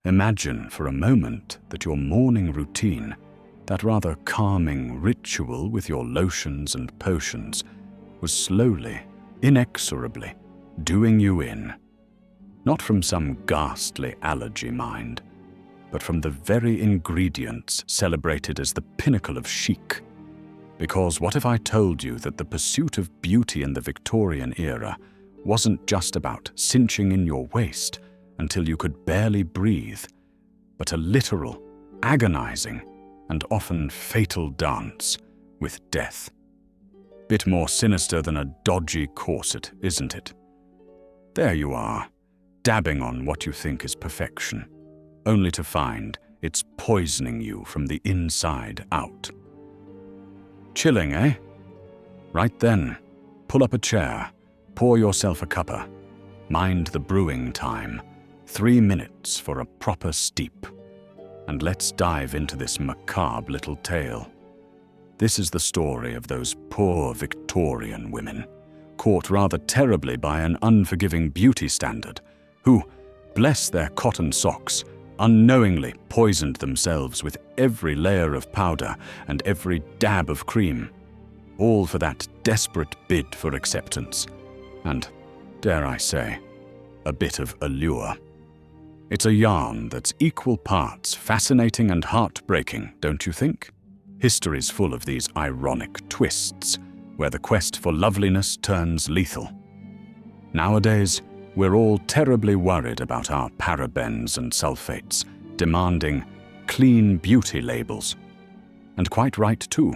Imagine for a moment that your morning routine, that rather calming ritual with your lotions and potions, was slowly, inexorably doing you in. Not from some ghastly allergy mind, but from the very ingredients celebrated as the pinnacle of chic. Because what if I told you that the pursuit of beauty in the Victorian era wasn't just about cinching in your waist until you could barely breathe, but a literal, agonizing, and often fatal dance with death? Bit more sinister than a dodgy corset, isn't it? There you are, dabbing on what you think is perfection, only to find it's poisoning you from the inside out. Chilling, eh? Right then, pull up a chair, pour yourself a cuppa, mind the brewing time, 3 minutes for a proper steep, and let's dive into this macabre little tale. This is the story of those poor Victorian women, caught rather terribly by an unforgiving beauty standard, who, bless their cotton socks, unknowingly poisoned themselves with every layer of powder and every dab of cream, all for that desperate bid for acceptance and, dare I say, a bit of allure. It's a yarn that's equal parts fascinating and heartbreaking, don't you think? History's full of these ironic twists, where the quest for loveliness turns lethal. Nowadays, we're all terribly worried about our parabens and sulfates, demanding clean beauty labels. And quite right too.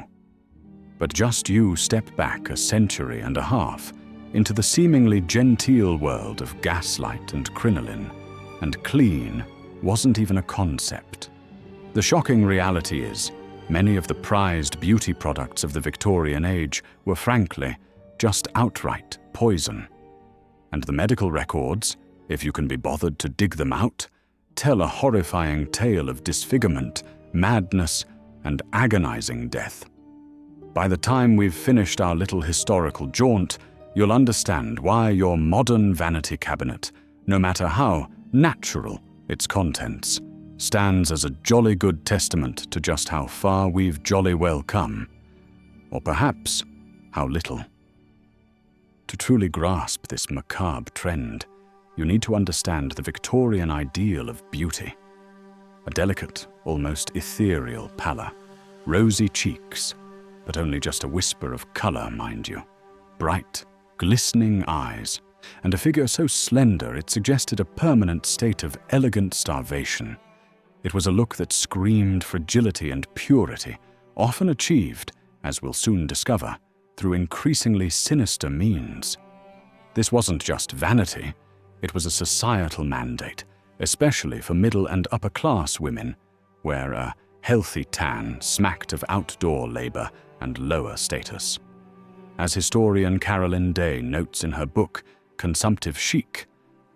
But just you step back a century and a half into the seemingly genteel world of gaslight and crinoline, and clean wasn't even a concept. The shocking reality is, many of the prized beauty products of the Victorian age were frankly just outright poison. And the medical records, if you can be bothered to dig them out, tell a horrifying tale of disfigurement, madness, and agonizing death. By the time we've finished our little historical jaunt, you'll understand why your modern vanity cabinet, no matter how natural its contents, stands as a jolly good testament to just how far we've jolly well come. Or perhaps how little. To truly grasp this macabre trend, you need to understand the Victorian ideal of beauty. A delicate, almost ethereal pallor, rosy cheeks, but only just a whisper of color, mind you, bright, glistening eyes, and a figure so slender it suggested a permanent state of elegant starvation. It was a look that screamed fragility and purity, often achieved, as we'll soon discover, through increasingly sinister means. This wasn't just vanity, it was a societal mandate, especially for middle and upper class women, where a healthy tan smacked of outdoor labor and lower status. As historian Carolyn Day notes in her book, Consumptive Chic,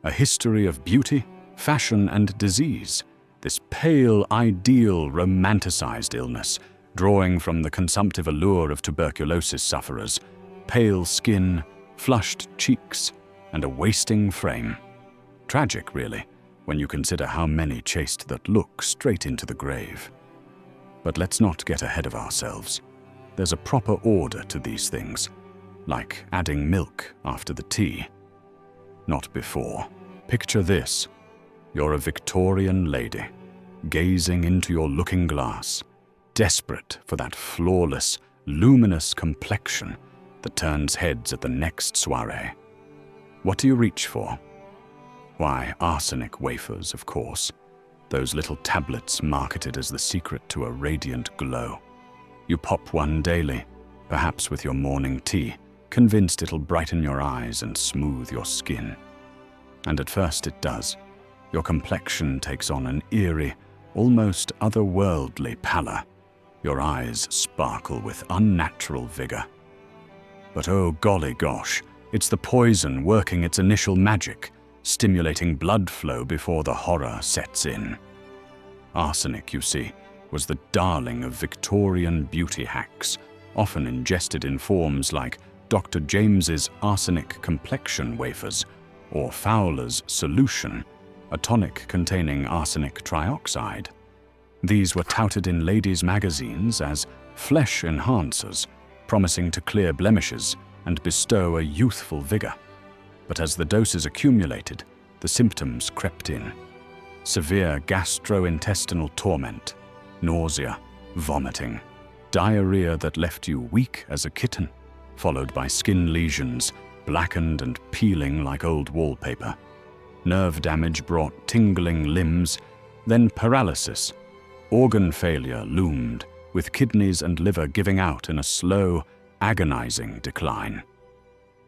A History of Beauty, Fashion and Disease, this pale, ideal, romanticized illness, drawing from the consumptive allure of tuberculosis sufferers, pale skin, flushed cheeks, and a wasting frame. Tragic, really, when you consider how many chased that look straight into the grave. But let's not get ahead of ourselves. There's a proper order to these things, like adding milk after the tea. Not before. Picture this. You're a Victorian lady, gazing into your looking glass, desperate for that flawless, luminous complexion that turns heads at the next soiree. What do you reach for? Why, arsenic wafers, of course. Those little tablets marketed as the secret to a radiant glow. You pop one daily, perhaps with your morning tea, convinced it'll brighten your eyes and smooth your skin. And at first it does. Your complexion takes on an eerie, almost otherworldly pallor. Your eyes sparkle with unnatural vigor. But oh golly gosh, it's the poison working its initial magic, stimulating blood flow before the horror sets in. Arsenic, you see, was the darling of Victorian beauty hacks, often ingested in forms like Dr. James's arsenic complexion wafers or Fowler's solution, a tonic containing arsenic trioxide. These were touted in ladies' magazines as flesh enhancers, promising to clear blemishes and bestow a youthful vigor. But as the doses accumulated, the symptoms crept in. Severe gastrointestinal torment, nausea, vomiting, diarrhea that left you weak as a kitten, followed by skin lesions, blackened and peeling like old wallpaper. Nerve damage brought tingling limbs, then paralysis. Organ failure loomed, with kidneys and liver giving out in a slow, agonizing decline.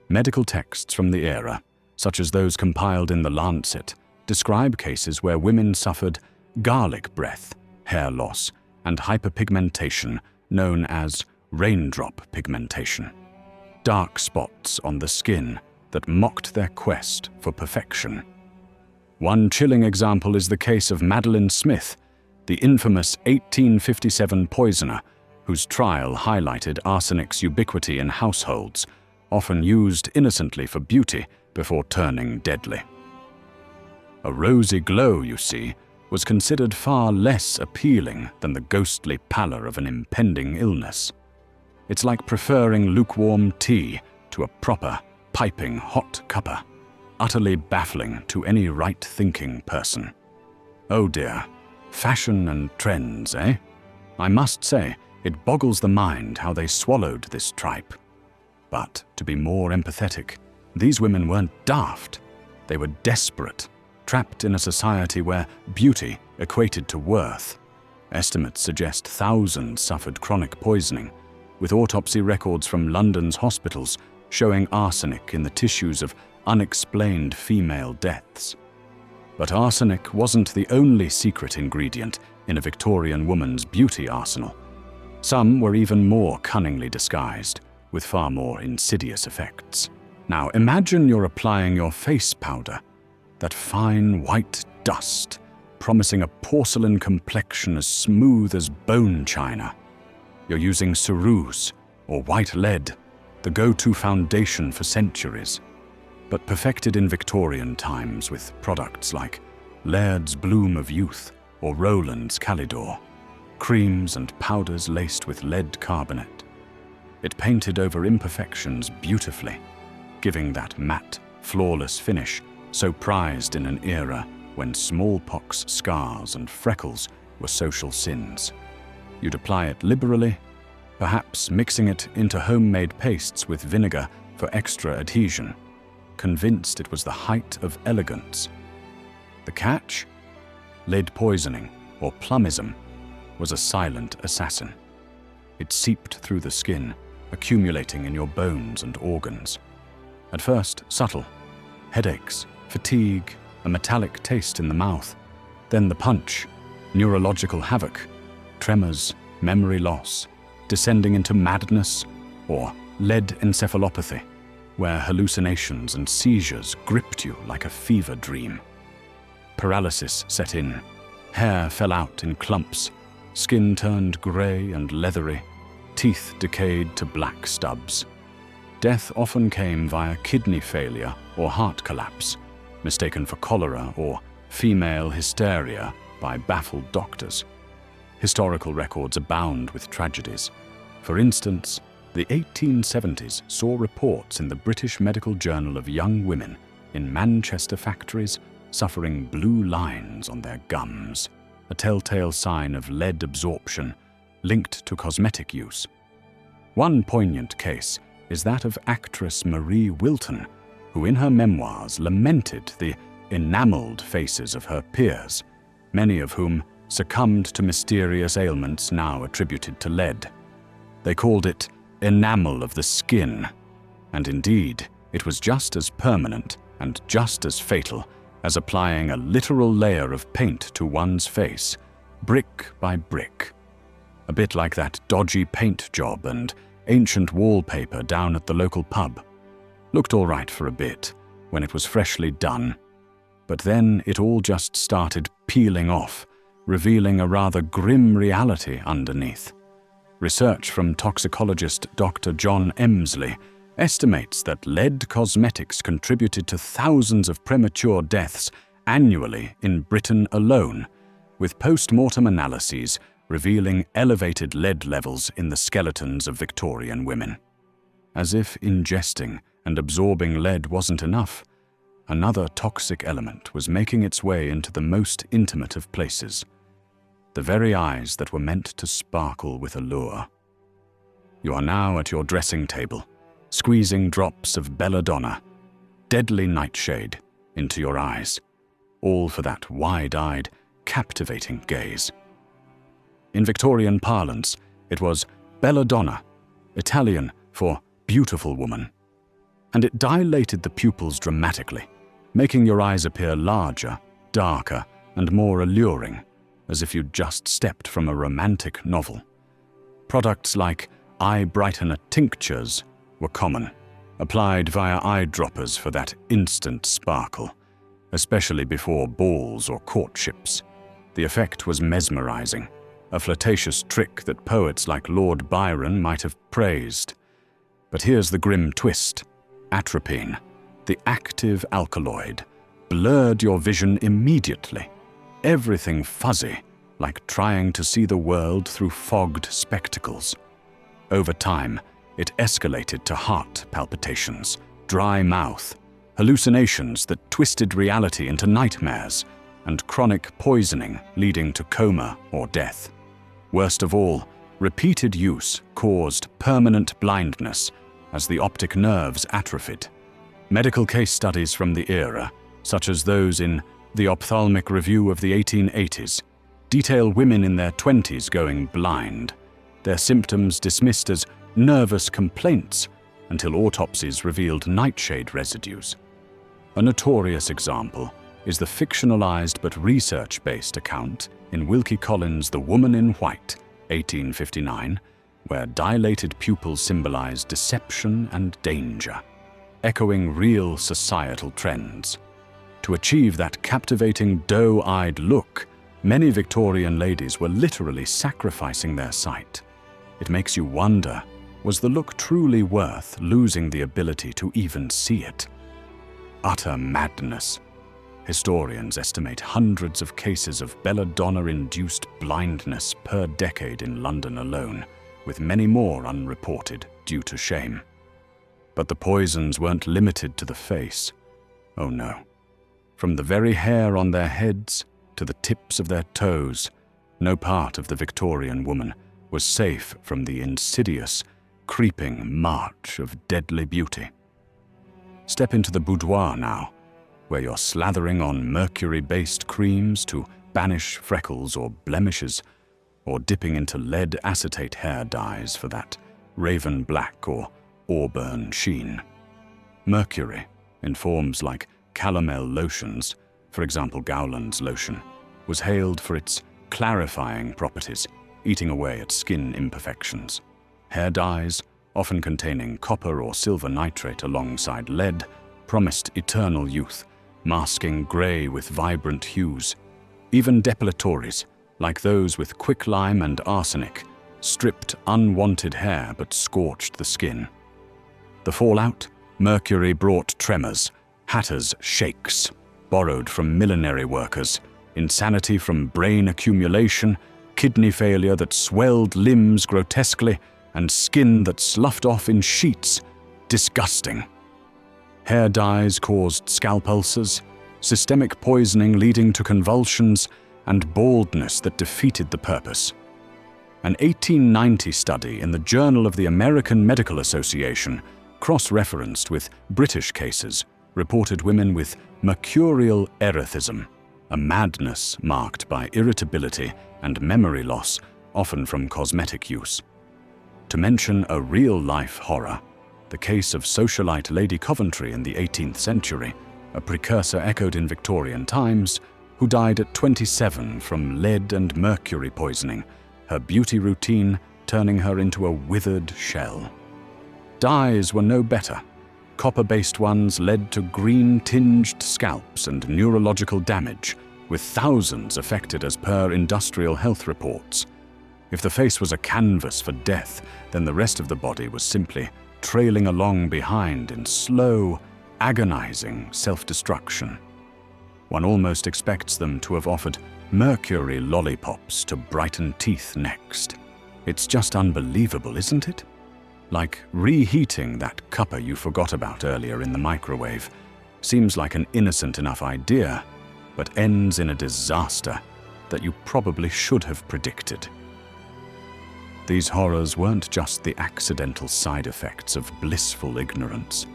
Medical texts from the era, such as those compiled in the Lancet, describe cases where women suffered garlic breath, hair loss, and hyperpigmentation known as raindrop pigmentation. Dark spots on the skin that mocked their quest for perfection. One chilling example is the case of Madeline Smith, the infamous 1857 poisoner whose trial highlighted arsenic's ubiquity in households, often used innocently for beauty before turning deadly. A rosy glow, you see, was considered far less appealing than the ghostly pallor of an impending illness. It's like preferring lukewarm tea to a proper, piping hot cuppa, utterly baffling to any right-thinking person. Oh dear, fashion and trends, eh? I must say, it boggles the mind how they swallowed this tripe. But, to be more empathetic, these women weren't daft. They were desperate, trapped in a society where beauty equated to worth. Estimates suggest thousands suffered chronic poisoning, with autopsy records from London's hospitals showing arsenic in the tissues of unexplained female deaths. But arsenic wasn't the only secret ingredient in a Victorian woman's beauty arsenal. Some were even more cunningly disguised, with far more insidious effects. Now imagine you're applying your face powder, that fine white dust, promising a porcelain complexion as smooth as bone china. You're using ceruse, or white lead, the go-to foundation for centuries, but perfected in Victorian times with products like Laird's Bloom of Youth or Rowland's Calidor, creams and powders laced with lead carbonate. It painted over imperfections beautifully, giving that matte, flawless finish so prized in an era when smallpox scars and freckles were social sins. You'd apply it liberally, perhaps mixing it into homemade pastes with vinegar for extra adhesion, convinced it was the height of elegance. The catch? Lead poisoning, or plumism, was a silent assassin. It seeped through the skin, accumulating in your bones and organs. At first, subtle. Headaches, fatigue, a metallic taste in the mouth. Then the punch, neurological havoc, tremors, memory loss, descending into madness or lead encephalopathy, where hallucinations and seizures gripped you like a fever dream. Paralysis set in. Hair fell out in clumps. Skin turned grey and leathery. Teeth decayed to black stubs. Death often came via kidney failure or heart collapse, mistaken for cholera or female hysteria by baffled doctors. Historical records abound with tragedies. For instance, the 1870s saw reports in the British Medical Journal of young women in Manchester factories suffering blue lines on their gums, a telltale sign of lead absorption linked to cosmetic use. One poignant case is that of actress Marie Wilton, who in her memoirs lamented the enameled faces of her peers, many of whom succumbed to mysterious ailments now attributed to lead. They called it enamel of the skin, and indeed, it was just as permanent and just as fatal as applying a literal layer of paint to one's face, brick by brick. A bit like that dodgy paint job and ancient wallpaper down at the local pub. Looked all right for a bit, when it was freshly done. But then it all just started peeling off, revealing a rather grim reality underneath. Research from toxicologist Dr. John Emsley estimates that lead cosmetics contributed to thousands of premature deaths annually in Britain alone, with post-mortem analyses revealing elevated lead levels in the skeletons of Victorian women. As if ingesting and absorbing lead wasn't enough, another toxic element was making its way into the most intimate of places, the very eyes that were meant to sparkle with allure. You are now at your dressing table, squeezing drops of belladonna, deadly nightshade, into your eyes, all for that wide-eyed, captivating gaze. In Victorian parlance, it was belladonna, Italian for beautiful woman, and it dilated the pupils dramatically, making your eyes appear larger, darker, and more alluring, as if you'd just stepped from a romantic novel. Products like eye brightener tinctures were common, applied via eyedroppers for that instant sparkle, especially before balls or courtships. The effect was mesmerizing, a flirtatious trick that poets like Lord Byron might have praised. But here's the grim twist. Atropine, the active alkaloid, blurred your vision immediately. Everything fuzzy, like trying to see the world through fogged spectacles. Over time, it escalated to heart palpitations, dry mouth, hallucinations that twisted reality into nightmares, and chronic poisoning leading to coma or death. Worst of all, repeated use caused permanent blindness as the optic nerves atrophied. Medical case studies from the era, such as those in the Ophthalmic Review of the 1880s, detail women in their 20s going blind, their symptoms dismissed as nervous complaints until autopsies revealed nightshade residues. A notorious example is the fictionalized but research-based account in Wilkie Collins' The Woman in White, 1859, where dilated pupils symbolize deception and danger, echoing real societal trends. To achieve that captivating doe-eyed look, many Victorian ladies were literally sacrificing their sight. It makes you wonder, was the look truly worth losing the ability to even see it? Utter madness. Historians estimate hundreds of cases of belladonna-induced blindness per decade in London alone, with many more unreported due to shame. But the poisons weren't limited to the face. Oh no. From the very hair on their heads to the tips of their toes, no part of the Victorian woman was safe from the insidious, creeping march of deadly beauty. Step into the boudoir now, where you're slathering on mercury-based creams to banish freckles or blemishes, or dipping into lead acetate hair dyes for that raven black or auburn sheen. Mercury, in forms like calomel lotions, for example Gowland's lotion, was hailed for its clarifying properties, eating away at skin imperfections. Hair dyes, often containing copper or silver nitrate alongside lead, promised eternal youth, masking grey with vibrant hues. Even depilatories, like those with quicklime and arsenic, stripped unwanted hair but scorched the skin. The fallout? Mercury brought tremors, hatters' shakes, borrowed from millinery workers, insanity from brain accumulation, kidney failure that swelled limbs grotesquely, and skin that sloughed off in sheets. Disgusting. Hair dyes caused scalp ulcers, systemic poisoning leading to convulsions, and baldness that defeated the purpose. An 1890 study in the Journal of the American Medical Association, cross-referenced with British cases, reported women with mercurial erethism, a madness marked by irritability and memory loss, often from cosmetic use. To mention a real-life horror, the case of socialite Lady Coventry in the 18th century, a precursor echoed in Victorian times, who died at 27 from lead and mercury poisoning, her beauty routine turning her into a withered shell. Dyes were no better. Copper-based ones led to green-tinged scalps and neurological damage, with thousands affected as per industrial health reports. If the face was a canvas for death, then the rest of the body was simply trailing along behind in slow, agonizing self-destruction. One almost expects them to have offered mercury lollipops to brighten teeth next. It's just unbelievable, isn't it? Like reheating that cuppa you forgot about earlier in the microwave. Seems like an innocent enough idea, but ends in a disaster that you probably should have predicted. These horrors weren't just the accidental side effects of blissful ignorance.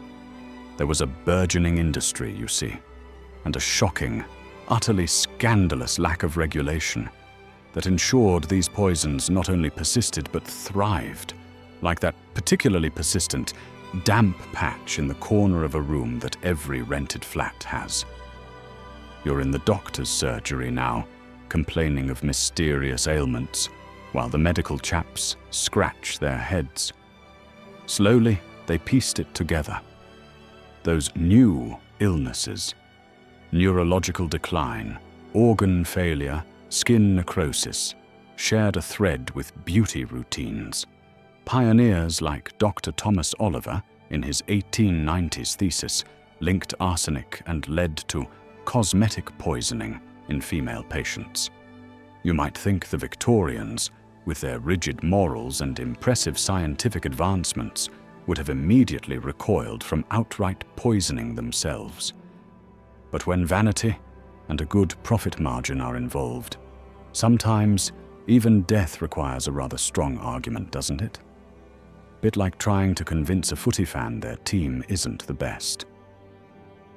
There was a burgeoning industry, you see, and a shocking, utterly scandalous lack of regulation that ensured these poisons not only persisted but thrived, like that particularly persistent damp patch in the corner of a room that every rented flat has. You're in the doctor's surgery now, complaining of mysterious ailments, while the medical chaps scratch their heads. Slowly, they pieced it together. Those new illnesses, neurological decline, organ failure, skin necrosis, shared a thread with beauty routines. Pioneers like Dr. Thomas Oliver, in his 1890s thesis, linked arsenic and lead to cosmetic poisoning in female patients. You might think the Victorians, with their rigid morals and impressive scientific advancements, would have immediately recoiled from outright poisoning themselves. But when vanity and a good profit margin are involved, sometimes even death requires a rather strong argument, doesn't it? Bit like trying to convince a footy fan their team isn't the best.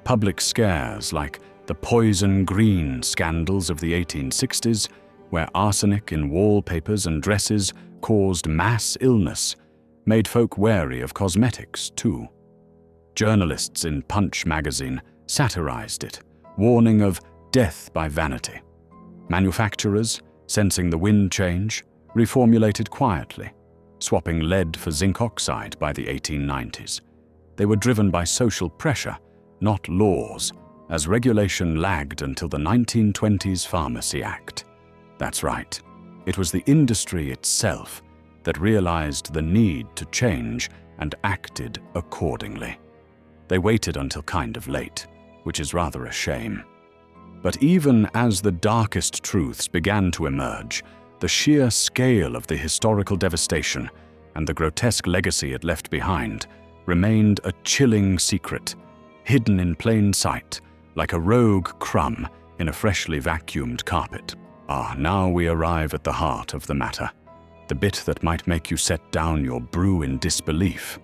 Public scares like the poison green scandals of the 1860s, where arsenic in wallpapers and dresses caused mass illness, made folk wary of cosmetics too. Journalists in Punch magazine satirized it, warning of death by vanity. Manufacturers, sensing the wind change, reformulated quietly, swapping lead for zinc oxide by the 1890s. They were driven by social pressure, not laws, as regulation lagged until the 1920s Pharmacy Act. That's right, it was the industry itself that realized the need to change and acted accordingly. They waited until kind of late, which is rather a shame. But even as the darkest truths began to emerge, the sheer scale of the historical devastation and the grotesque legacy it left behind remained a chilling secret, hidden in plain sight, like a rogue crumb in a freshly vacuumed carpet. Now we arrive at the heart of the matter, the bit that might make you set down your brew in disbelief.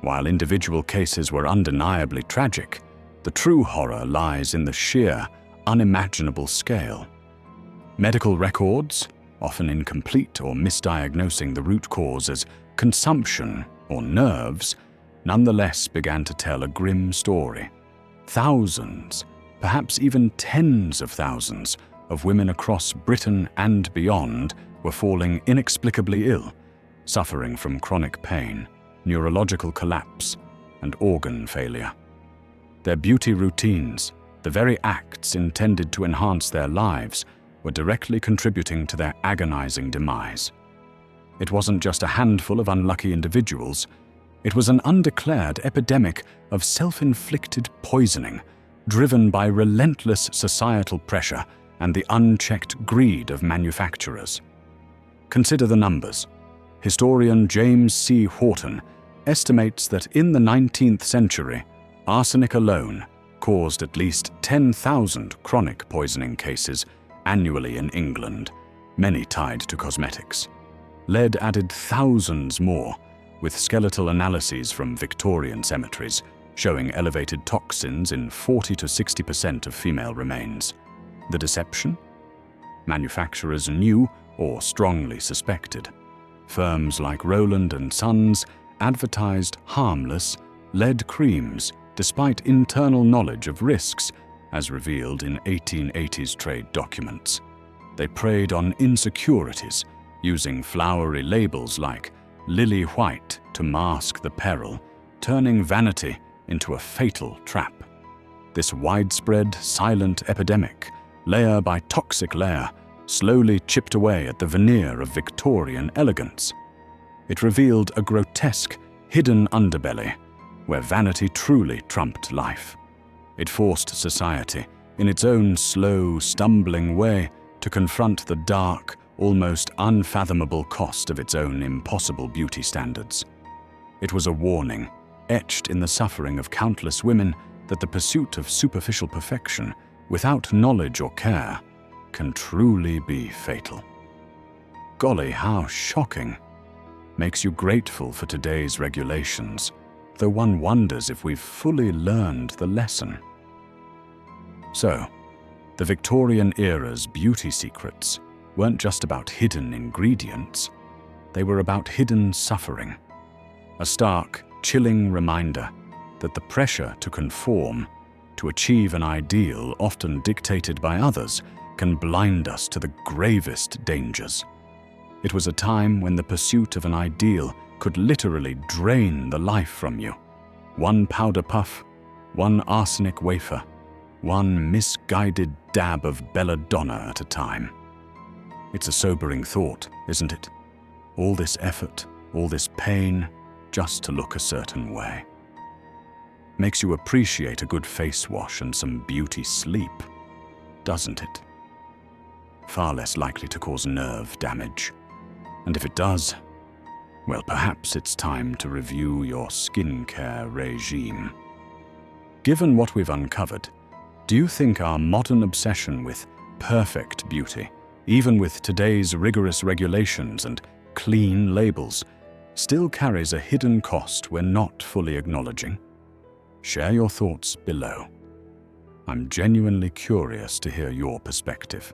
While individual cases were undeniably tragic, the true horror lies in the sheer, unimaginable scale. Medical records, often incomplete or misdiagnosing the root cause as consumption or nerves, nonetheless began to tell a grim story. Thousands, perhaps even tens of thousands, of women across Britain and beyond were falling inexplicably ill, suffering from chronic pain, neurological collapse, and organ failure. Their beauty routines, the very acts intended to enhance their lives, were directly contributing to their agonizing demise. It wasn't just a handful of unlucky individuals. It was an undeclared epidemic of self-inflicted poisoning, driven by relentless societal pressure and the unchecked greed of manufacturers. Consider the numbers. Historian James C. Horton estimates that in the 19th century, arsenic alone caused at least 10,000 chronic poisoning cases annually in England, many tied to cosmetics. Lead added thousands more, with skeletal analyses from Victorian cemeteries showing elevated toxins in 40 to 60% of female remains. The deception? Manufacturers knew or strongly suspected. Firms like Rowland & Sons advertised harmless lead creams despite internal knowledge of risks, as revealed in 1880s trade documents. They preyed on insecurities, using flowery labels like lily white to mask the peril, turning vanity into a fatal trap. This widespread, silent epidemic, layer by toxic layer, slowly chipped away at the veneer of Victorian elegance. It revealed a grotesque, hidden underbelly where vanity truly trumped life. It forced society, in its own slow, stumbling way, to confront the dark, almost unfathomable cost of its own impossible beauty standards. It was a warning, etched in the suffering of countless women, that the pursuit of superficial perfection, without knowledge or care, can truly be fatal. Golly, how shocking! Makes you grateful for today's regulations, though one wonders if we've fully learned the lesson. So, the Victorian era's beauty secrets weren't just about hidden ingredients, they were about hidden suffering. A stark, chilling reminder that the pressure to conform, to achieve an ideal often dictated by others, can blind us to the gravest dangers. It was a time when the pursuit of an ideal could literally drain the life from you. One powder puff, one arsenic wafer, one misguided dab of belladonna at a time. It's a sobering thought, isn't it? All this effort, all this pain, just to look a certain way. Makes you appreciate a good face wash and some beauty sleep, doesn't it? Far less likely to cause nerve damage. And if it does, well, perhaps it's time to review your skincare regime. Given what we've uncovered, do you think our modern obsession with perfect beauty, even with today's rigorous regulations and clean labels, still carries a hidden cost we're not fully acknowledging? Share your thoughts below. I'm genuinely curious to hear your perspective.